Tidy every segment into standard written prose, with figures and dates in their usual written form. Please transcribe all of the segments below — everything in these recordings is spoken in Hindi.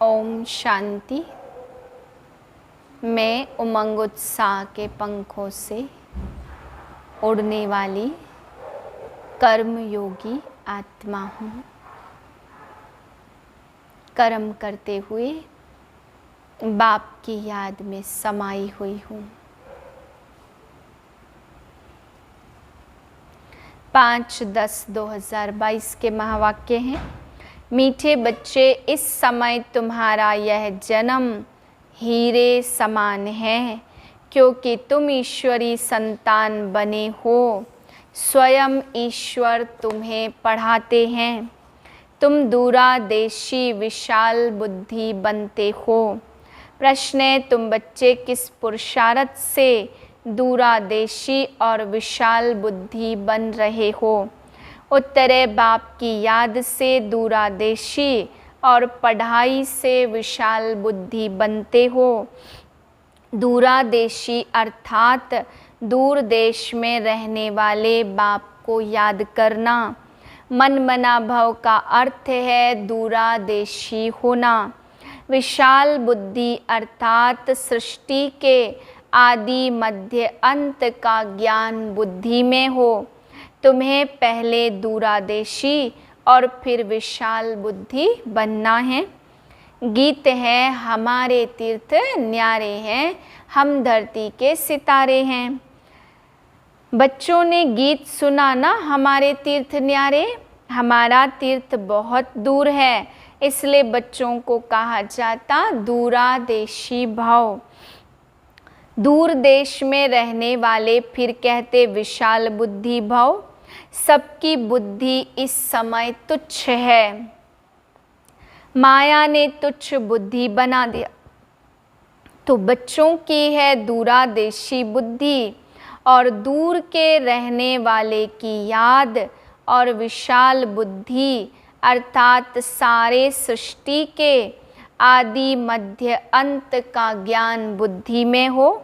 ओम शांति। मैं उमंग उत्साह के पंखों से उड़ने वाली कर्मयोगी आत्मा हूँ। कर्म करते हुए बाप की याद में समाई हुई हूँ। 5/10/2022 के महावाक्य हैं। मीठे बच्चे, इस समय तुम्हारा यह जन्म हीरे समान है, क्योंकि तुम ईश्वरी संतान बने हो। स्वयं ईश्वर तुम्हें पढ़ाते हैं। तुम दूरादेशी विशाल बुद्धि बनते हो। प्रश्न है, तुम बच्चे किस पुरुषार्थ से दूरादेशी और विशाल बुद्धि बन रहे हो? उत्तर है, बाप की याद से दूरादेशी और पढ़ाई से विशाल बुद्धि बनते हो। दूरादेशी अर्थात दूर देश में रहने वाले बाप को याद करना। मन मना भव का अर्थ है दूरादेशी होना। विशाल बुद्धि अर्थात सृष्टि के आदि मध्य अंत का ज्ञान बुद्धि में हो। तुम्हें पहले दूरादेशी और फिर विशाल बुद्धि बनना है। गीत है, हमारे तीर्थ न्यारे हैं, हम धरती के सितारे हैं। बच्चों ने गीत सुना ना, हमारे तीर्थ न्यारे। हमारा तीर्थ बहुत दूर है, इसलिए बच्चों को कहा जाता दूरादेशी भाव। दूर देश में रहने वाले फिर कहते विशाल बुद्धि भाव। सबकी बुद्धि इस समय तुच्छ है। माया ने तुच्छ बुद्धि बना दिया, तो बच्चों की है दूरादेशी बुद्धि और दूर के रहने वाले की याद और विशाल बुद्धि अर्थात सारे सृष्टि के आदि मध्य अंत का ज्ञान बुद्धि में हो।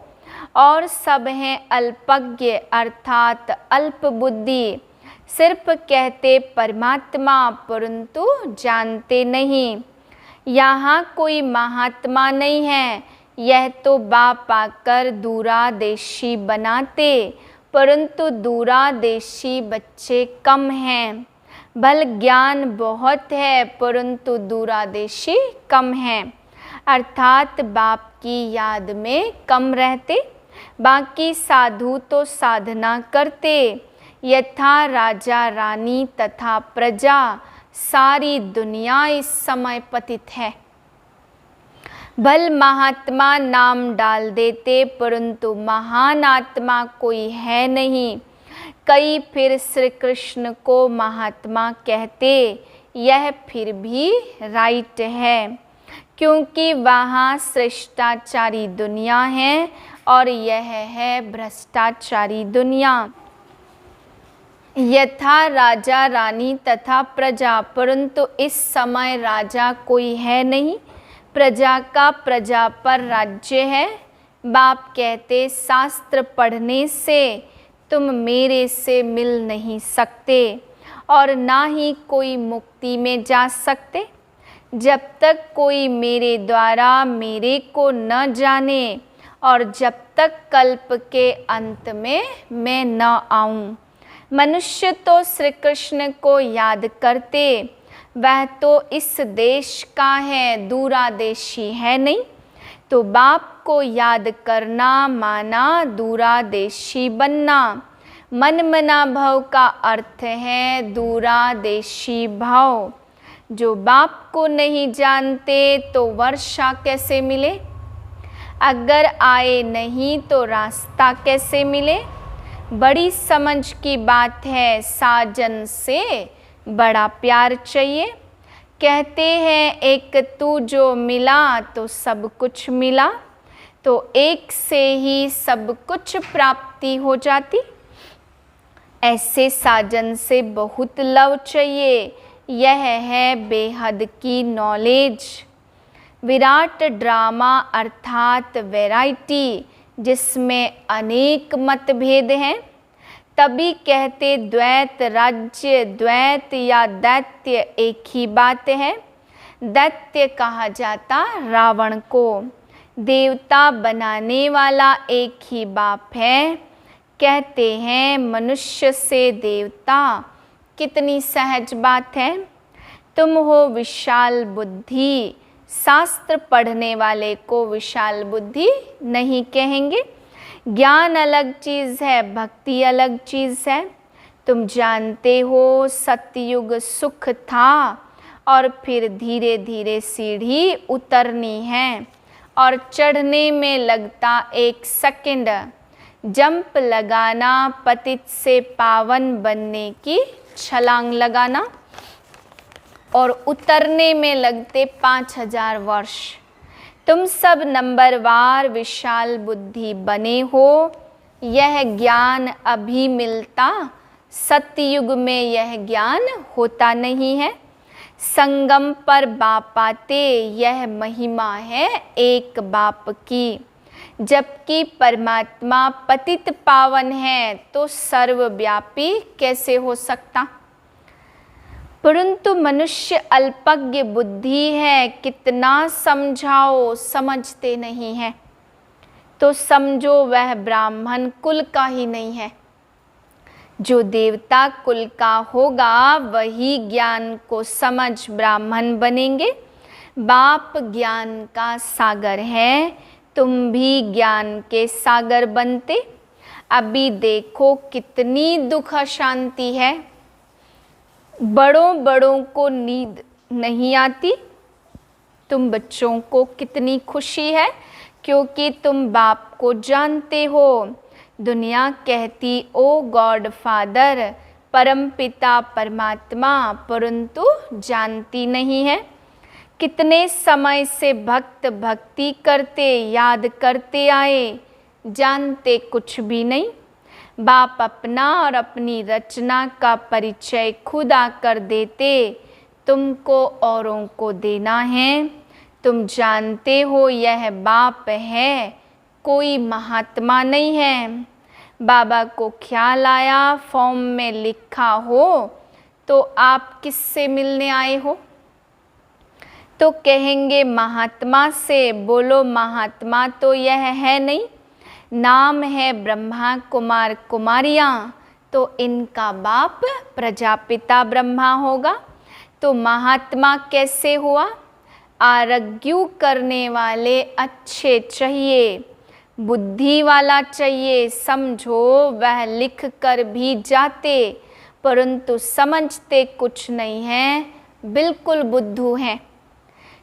और सब हैं अल्पज्ञ अर्थात अल्प बुद्धि। सिर्फ कहते परमात्मा परंतु जानते नहीं। यहाँ कोई महात्मा नहीं है, यह तो बाप आकर दूरादेशी बनाते, परंतु दूरादेशी बच्चे कम हैं। भल ज्ञान बहुत है, परंतु दूरादेशी कम है, अर्थात बाप की याद में कम रहते। बाकी साधु तो साधना करते, यथा राजा रानी तथा प्रजा सारी दुनिया इस समय पतित है। भल महात्मा नाम डाल देते, परंतु महान आत्मा कोई है नहीं। कई फिर श्री कृष्ण को महात्मा कहते, यह फिर भी राइट है, क्योंकि वहाँ श्रेष्ठाचारी दुनिया है और यह है भ्रष्टाचारी दुनिया। यथा राजा रानी तथा प्रजा, परंतु इस समय राजा कोई है नहीं, प्रजा का प्रजा पर राज्य है। बाप कहते, शास्त्र पढ़ने से तुम मेरे से मिल नहीं सकते और ना ही कोई मुक्ति में जा सकते, जब तक कोई मेरे द्वारा मेरे को न जाने और जब तक कल्प के अंत में मैं न आऊं। मनुष्य तो श्री कृष्ण को याद करते, वह तो इस देश का है, दूरादेशी है नहीं। तो बाप को याद करना माना दूरादेशी बनना। मन मना भव का अर्थ है दूरादेशी भाव। जो बाप को नहीं जानते तो वर्षा कैसे मिले? अगर आए नहीं तो रास्ता कैसे मिले? बड़ी समझ की बात है, साजन से बड़ा प्यार चाहिए। कहते हैं एक तू जो मिला तो सब कुछ मिला, तो एक से ही सब कुछ प्राप्ति हो जाती। ऐसे साजन से बहुत लव चाहिए, यह है बेहद की नॉलेज। विराट ड्रामा अर्थात वैरायटी, जिसमें अनेक मतभेद हैं। तभी कहते द्वैत राज्य, द्वैत या दैत्य एक ही बात है। दैत्य कहा जाता रावण को। देवता बनाने वाला एक ही बाप है। कहते हैं मनुष्य से देवता, कितनी सहज बात है। तुम हो विशाल बुद्धि, शास्त्र पढ़ने वाले को विशाल बुद्धि नहीं कहेंगे। ज्ञान अलग चीज़ है, भक्ति अलग चीज़ है। तुम जानते हो सतयुग सुख था और फिर धीरे धीरे सीढ़ी उतरनी है और चढ़ने में लगता 1 सेकंड। जंप लगाना, पतित से पावन बनने की छलांग लगाना, और उतरने में लगते 5000 वर्ष। तुम सब नंबरवार विशाल बुद्धि बने हो। यह ज्ञान अभी मिलता, सतयुग में यह ज्ञान होता नहीं है। संगम पर बाप आते, यह महिमा है एक बाप की। जबकि परमात्मा पतित पावन है तो सर्वव्यापी कैसे हो सकता। परंतु मनुष्य अल्पज्ञ बुद्धि है, कितना समझाओ समझते नहीं है। तो समझो वह ब्राह्मण कुल का ही नहीं है। जो देवता कुल का होगा वही ज्ञान को समझ ब्राह्मण बनेंगे। बाप ज्ञान का सागर है, तुम भी ज्ञान के सागर बनते। अभी देखो कितनी दुख अशांति है। बड़ों बड़ों को नींद नहीं आती, तुम बच्चों को कितनी खुशी है क्योंकि तुम बाप को जानते हो। दुनिया कहती ओ गॉड फादर, परम पिता परमात्मा, परंतु जानती नहीं है। कितने समय से भक्त भक्ति करते, याद करते आए, जानते कुछ भी नहीं। बाप अपना और अपनी रचना का परिचय खुद आकर देते, तुमको औरों को देना है। तुम जानते हो यह बाप है, कोई महात्मा नहीं है। बाबा को ख्याल आया, फॉर्म में लिखा हो तो आप किससे मिलने आए हो। तो कहेंगे महात्मा से। बोलो महात्मा तो यह है नहीं, नाम है ब्रह्मा कुमार कुमारियाँ, तो इनका बाप प्रजापिता ब्रह्मा होगा। तो महात्मा कैसे हुआ। आरग्यू करने वाले अच्छे चाहिए, बुद्धि वाला चाहिए। समझो वह लिख कर भी जाते परंतु समझते कुछ नहीं है, बिल्कुल बुद्धू हैं।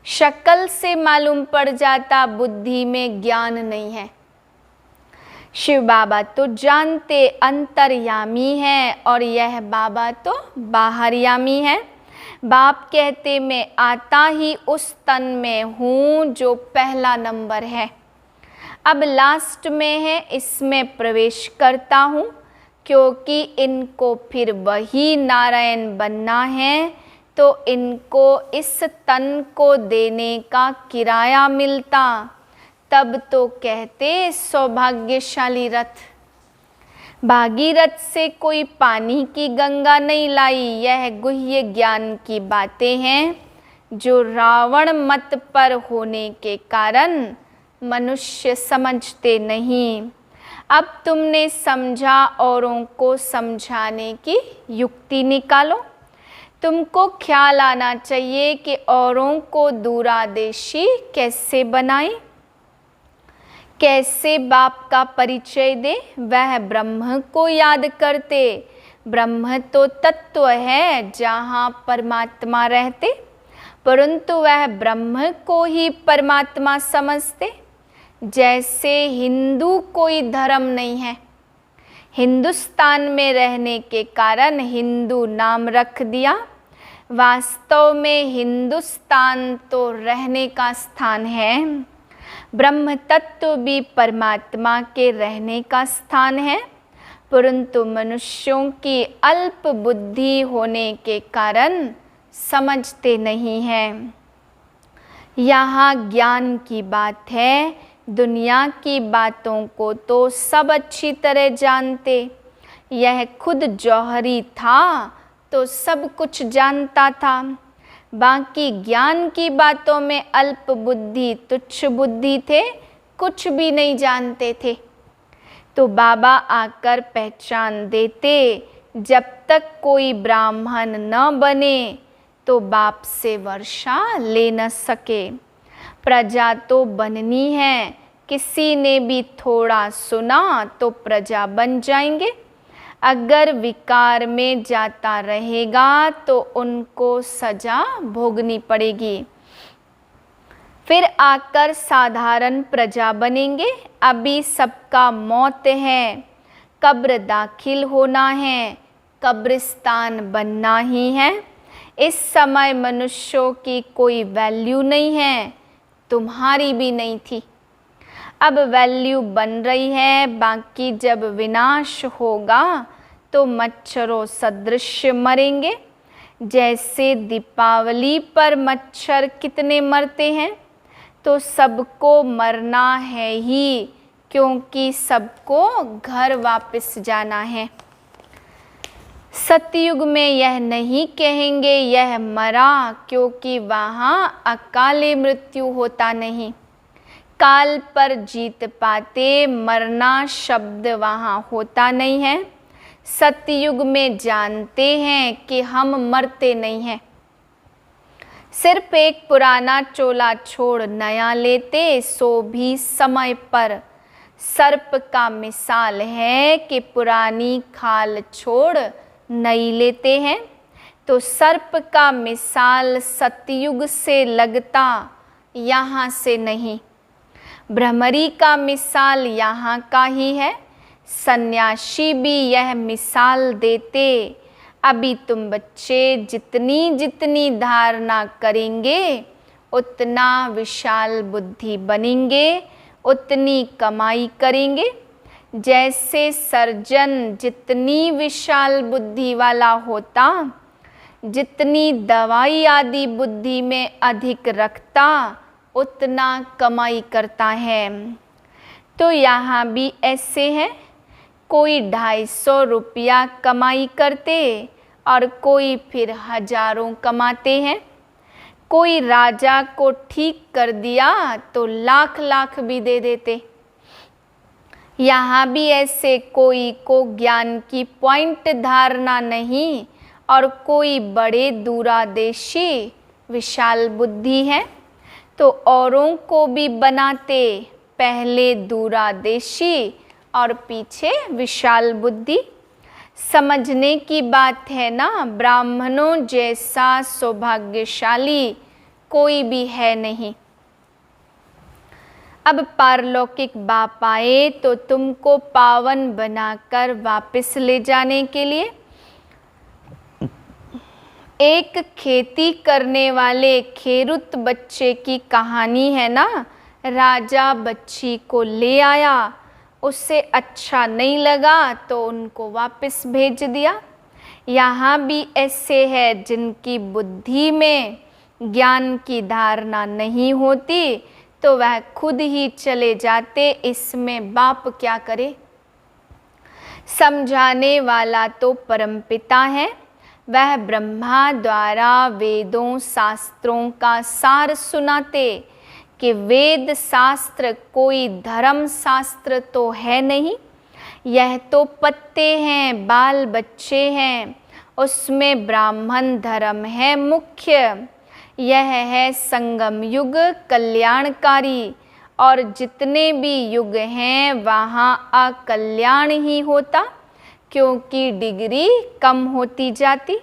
शक्ल से मालूम पड़ जाता बुद्धि में ज्ञान नहीं है। शिव बाबा तो जानते अंतर्यामी है और यह बाबा तो बाहरयामी है। बाप कहते मैं आता ही उस तन में हूँ जो पहला नंबर है, अब लास्ट में है, इसमें प्रवेश करता हूँ क्योंकि इनको फिर वही नारायण बनना है। तो इनको इस तन को देने का किराया मिलता, तब तो कहते सौभाग्यशाली रथ। भागीरथ से कोई पानी की गंगा नहीं लाई। यह गुह्य ज्ञान की बातें हैं जो रावण मत पर होने के कारण मनुष्य समझते नहीं। अब तुमने समझा, औरों को समझाने की युक्ति निकालो। तुमको ख्याल आना चाहिए कि औरों को दूरादेशी कैसे बनाएं, कैसे बाप का परिचय दे। वह ब्रह्म को याद करते। ब्रह्म तो तत्व है जहाँ परमात्मा रहते, परंतु वह ब्रह्म को ही परमात्मा समझते। जैसे हिंदू कोई धर्म नहीं है, हिंदुस्तान में रहने के कारण हिंदू नाम रख दिया। वास्तव में हिंदुस्तान तो रहने का स्थान है। ब्रह्म तत्व भी परमात्मा के रहने का स्थान है, परंतु मनुष्यों की अल्प बुद्धि होने के कारण समझते नहीं हैं। यहाँ ज्ञान की बात है। दुनिया की बातों को तो सब अच्छी तरह जानते। यह खुद जौहरी था तो सब कुछ जानता था। बाकी ज्ञान की बातों में अल्प बुद्धि तुच्छ बुद्धि थे, कुछ भी नहीं जानते थे। तो बाबा आकर पहचान देते, जब तक कोई ब्राह्मण न बने तो बाप से वर्षा ले न सके। प्रजा तो बननी है, किसी ने भी थोड़ा सुना तो प्रजा बन जाएंगे। अगर विकार में जाता रहेगा तो उनको सजा भोगनी पड़ेगी। फिर आकर साधारण प्रजा बनेंगे। अभी सबका मौत है, कब्र दाखिल होना है, कब्रिस्तान बनना ही है। इस समय मनुष्यों की कोई वैल्यू नहीं है, तुम्हारी भी नहीं थी, अब वैल्यू बन रही है। बाकी जब विनाश होगा तो मच्छरों सदृश मरेंगे। जैसे दीपावली पर मच्छर कितने मरते हैं, तो सबको मरना है ही, क्योंकि सबको घर वापस जाना है। सतयुग में यह नहीं कहेंगे यह मरा, क्योंकि वहाँ अकाले मृत्यु होता नहीं। काल पर जीत पाते, मरना शब्द वहाँ होता नहीं है। सतयुग में जानते हैं कि हम मरते नहीं हैं। सिर्फ एक पुराना चोला छोड़ नया लेते, सो भी समय पर। सर्प का मिसाल है कि पुरानी खाल छोड़ नई लेते हैं। तो सर्प का मिसाल सतयुग से लगता, यहाँ से नहीं। भ्रमरी का मिसाल यहाँ का ही है। सन्यासी भी यह मिसाल देते, अभी तुम बच्चे जितनी जितनी धारणा करेंगे उतना विशाल बुद्धि बनेंगे, उतनी कमाई करेंगे। जैसे सर्जन जितनी विशाल बुद्धि वाला होता, जितनी दवाई आदि बुद्धि में अधिक रखता, उतना कमाई करता है। तो यहाँ भी ऐसे है, कोई 250 रुपया कमाई करते और कोई फिर हजारों कमाते हैं। कोई राजा को ठीक कर दिया तो लाख लाख भी दे देते। यहाँ भी ऐसे कोई को ज्ञान की पॉइंट धारणा नहीं और कोई बड़े दूरादेशी विशाल बुद्धि है, तो औरों को भी बनाते, पहले दूरादेशी और पीछे विशाल बुद्धि। समझने की बात है ना, ब्राह्मणों जैसा सौभाग्यशाली कोई भी है नहीं। अब पारलौकिक बाप आए तो तुमको पावन बनाकर वापस ले जाने के लिए। एक खेती करने वाले खेरुत बच्चे की कहानी है ना। राजा बच्ची को ले आया, उससे अच्छा नहीं लगा तो उनको वापस भेज दिया। यहाँ भी ऐसे है जिनकी बुद्धि में ज्ञान की धारणा नहीं होती तो वह खुद ही चले जाते, इसमें बाप क्या करे। समझाने वाला तो परमपिता है, वह ब्रह्मा द्वारा वेदों शास्त्रों का सार सुनाते कि वेद शास्त्र कोई धर्म शास्त्र तो है नहीं, यह तो पत्ते हैं, बाल बच्चे हैं, उसमें ब्राह्मण धर्म है मुख्य। यह है संगम युग कल्याणकारी, और जितने भी युग हैं वहाँ अकल्याण ही होता, क्योंकि डिग्री कम होती जाती,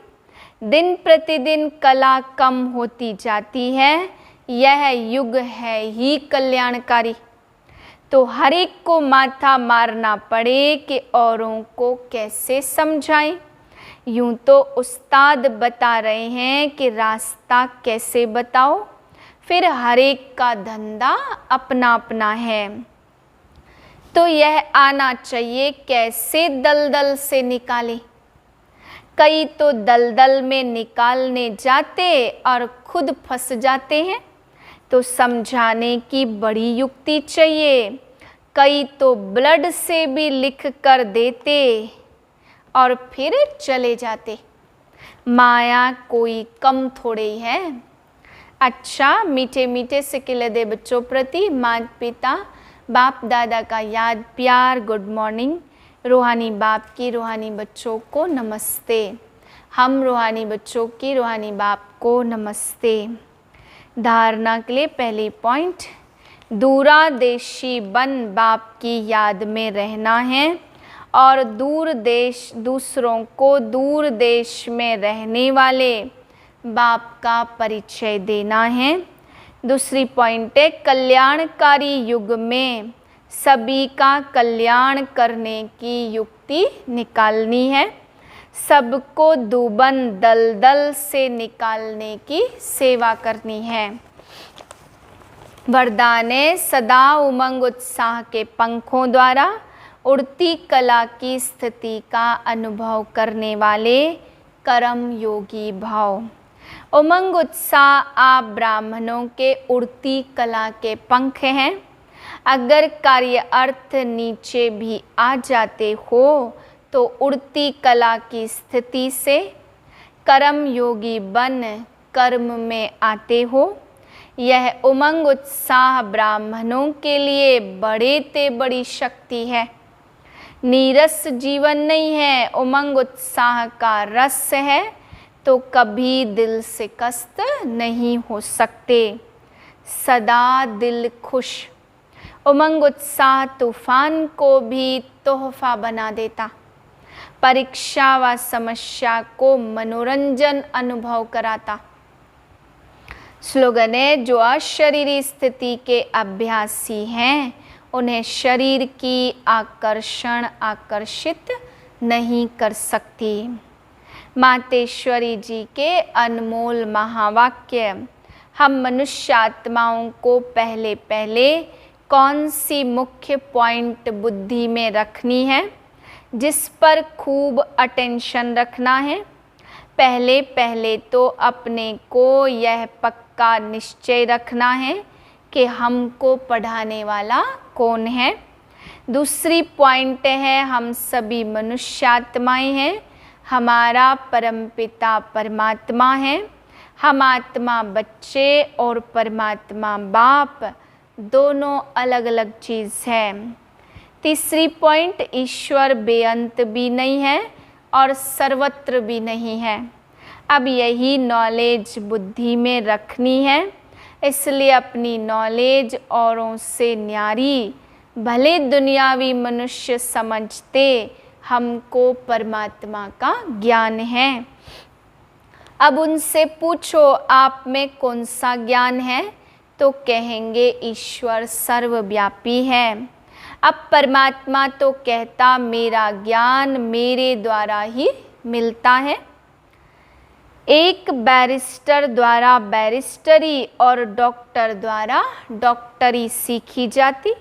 दिन प्रतिदिन कला कम होती जाती है। यह युग है ही कल्याणकारी। तो हर एक को माथा मारना पड़े कि औरों को कैसे समझाएं। यूं तो उस्ताद बता रहे हैं कि रास्ता कैसे बताओ, फिर हर एक का धंधा अपना अपना है। तो यह आना चाहिए कैसे दलदल से निकाले। कई तो दलदल में निकालने जाते और खुद फंस जाते हैं, तो समझाने की बड़ी युक्ति चाहिए। कई तो ब्लड से भी लिख कर देते और फिर चले जाते। माया कोई कम थोड़े ही है। अच्छा, मीठे मीठे सिक्के दे बच्चों प्रति माता पिता बाप दादा का याद प्यार गुड मॉर्निंग। रूहानी बाप की रूहानी बच्चों को नमस्ते। हम रूहानी बच्चों की रूहानी बाप को नमस्ते। धारणा के लिए पहली पॉइंट, दूरादेशी बन बाप की याद में रहना है और दूसरों को दूर देश में रहने वाले बाप का परिचय देना है। दूसरी पॉइंट है, कल्याणकारी युग में सभी का कल्याण करने की युक्ति निकालनी है। सबको दुबन दलदल से निकालने की सेवा करनी है। वरदान है, सदा उमंग उत्साह के पंखों द्वारा उड़ती कला की स्थिति का अनुभव करने वाले कर्म योगी भाव। उमंग उत्साह आप ब्राह्मणों के उड़ती कला के पंख हैं। अगर कार्य अर्थ नीचे भी आ जाते हो तो उड़ती कला की स्थिति से कर्म योगी बन कर्म में आते हो। यह उमंग उत्साह ब्राह्मणों के लिए बड़े ते बड़ी शक्ति है। नीरस जीवन नहीं है, उमंग उत्साह का रस है तो कभी दिल से कष्ट नहीं हो सकते। सदा दिल खुश। उमंग उत्साह तूफान को भी तोहफा बना देता। परीक्षा व समस्या को मनोरंजन अनुभव कराता। स्लोगन है, जो अशरीरी स्थिति के अभ्यासी हैं उन्हें शरीर की आकर्षण आकर्षित नहीं कर सकती। मातेश्वरी जी के अनमोल महावाक्य। हम मनुष्य आत्माओं को पहले पहले कौन सी मुख्य पॉइंट बुद्धि में रखनी है जिस पर खूब अटेंशन रखना है? पहले पहले तो अपने को यह पक्का निश्चय रखना है कि हमको पढ़ाने वाला कौन है। दूसरी पॉइंट है, हम सभी मनुष्य आत्माएं हैं। हमारा परमपिता परमात्मा है। हम आत्मा बच्चे और परमात्मा बाप दोनों अलग अलग चीज़ है। तीसरी पॉइंट, ईश्वर बेअंत भी नहीं है और सर्वत्र भी नहीं है। अब यही नॉलेज बुद्धि में रखनी है। इसलिए अपनी नॉलेज औरों से न्यारी भले दुनियावी मनुष्य समझते हमको परमात्मा का ज्ञान है। अब उनसे पूछो आप में कौन सा ज्ञान है तो कहेंगे ईश्वर सर्वव्यापी है। अब परमात्मा तो कहता मेरा ज्ञान मेरे द्वारा ही मिलता है। एक बैरिस्टर द्वारा बैरिस्टरी और डॉक्टर द्वारा डॉक्टरी सीखी जाती।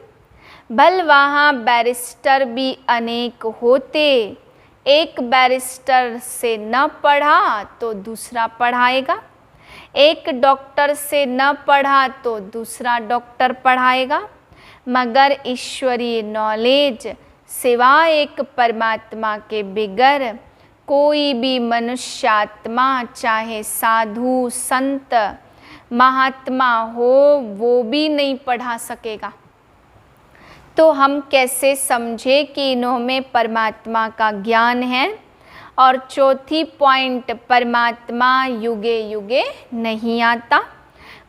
भल वहाँ बैरिस्टर भी अनेक होते। एक बैरिस्टर से न पढ़ा तो दूसरा पढ़ाएगा। एक डॉक्टर से न पढ़ा तो दूसरा डॉक्टर पढ़ाएगा। मगर ईश्वरीय नॉलेज सिवाय एक परमात्मा के बिगर कोई भी मनुष्य आत्मा चाहे साधु संत महात्मा हो वो भी नहीं पढ़ा सकेगा। तो हम कैसे समझे कि इन्हों में परमात्मा का ज्ञान है? और चौथी पॉइंट, परमात्मा युगे युगे नहीं आता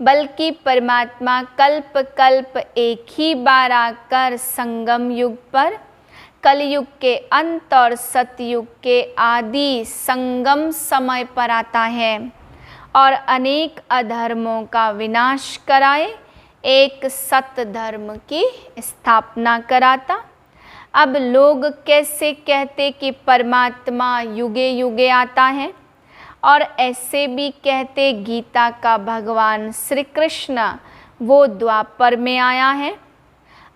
बल्कि परमात्मा कल्प कल्प एक ही बार आकर संगम युग पर कलयुग के अंत और सतयुग के आदि संगम समय पर आता है और अनेक अधर्मों का विनाश कराए एक सत धर्म की स्थापना कराता। अब लोग कैसे कहते कि परमात्मा युगे युगे आता है और ऐसे भी कहते गीता का भगवान श्री कृष्ण वो द्वापर में आया है।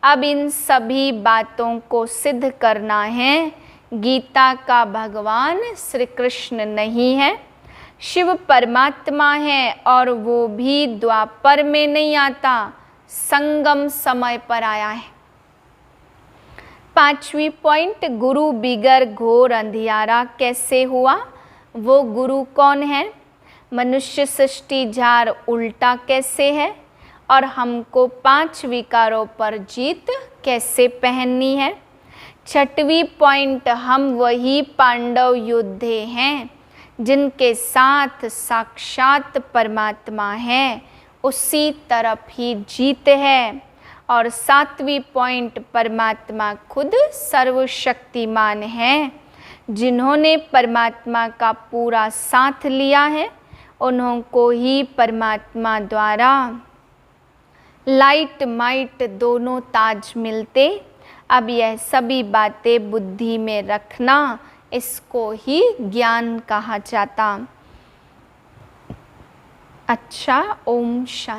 अब इन सभी बातों को सिद्ध करना है। गीता का भगवान श्री कृष्ण नहीं है, शिव परमात्मा है और वो भी द्वापर में नहीं आता, संगम समय पर आया है। पांचवी पॉइंट, गुरु बिगर घोर अंधियारा कैसे हुआ? वो गुरु कौन है? मनुष्य सृष्टि झार उल्टा कैसे है? और हमको 5 विकारों पर जीत कैसे पहननी है? 6वीं पॉइंट, हम वही पांडव योद्धे हैं जिनके साथ साक्षात परमात्मा है, उसी तरफ ही जीत है। और 7वीं पॉइंट, परमात्मा खुद सर्वशक्तिमान है। जिन्होंने परमात्मा का पूरा साथ लिया है उन्हों को ही परमात्मा द्वारा लाइट माइट दोनों ताज मिलते। अब यह सभी बातें बुद्धि में रखना, इसको ही ज्ञान कहा जाता। अच्छा, ओम शांति।